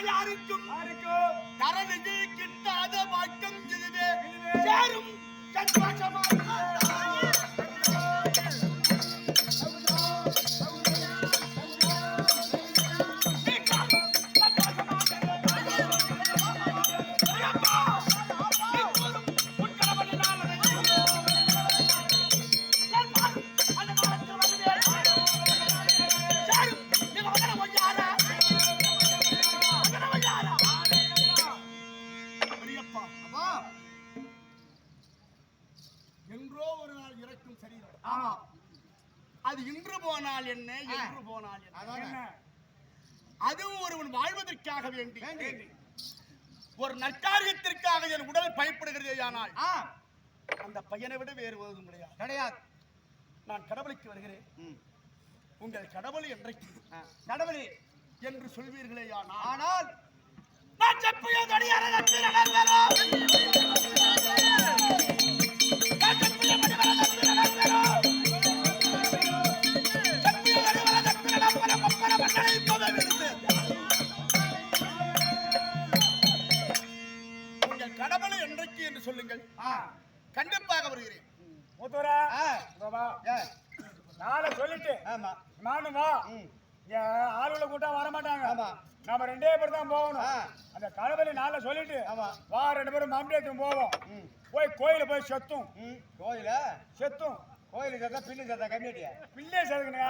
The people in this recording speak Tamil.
யாருக்கும் தரனுக்கு கிட்டாத வாக்கம் இதுவே யாரும் சந்தோஷமாக என்றோ ஒரு நாள் இறக்கும் சரீரம். அது இன்று போனால் என்ன, என்று போனால் என்ன, அதுவும் ஒருவன் வாழ்வதற்காக வேண்டி ஒரு நற்காரியத்திற்காக என் உடல் பயப்படுகிறதே. ஆனால் அந்த பையனை விட வேறு ஒன்றும் கிடையாது. நான் கடவுளுக்கு வருகிறேன். உங்கள் கடவுள் என்றைக்கு கடவுளே என்று சொல்வீர்களே. ஆனால் நான் செப்பியதடி உங்கள் கடவுளை என்றைக்கு என்று சொல்லுங்கள். கண்டிப்பாக வருகிறேன். நாளை சொல்லிட்டு நானும் வா. ஆளுல கூட்டா வரமாட்டாங்க. நாம 2 பேர் தான் போகணும். அந்த கடவுளை நாளை சொல்லிட்டு வா, 2 பேரும் மாம்பியத்தும் போவோம். போய் கோயில போய் செத்தும். கோயில செத்தும் கோயிலுக்கு பில்லு சேர்த்தா கம்மியாட்டியா பிள்ளை சேர்க்கணுங்க.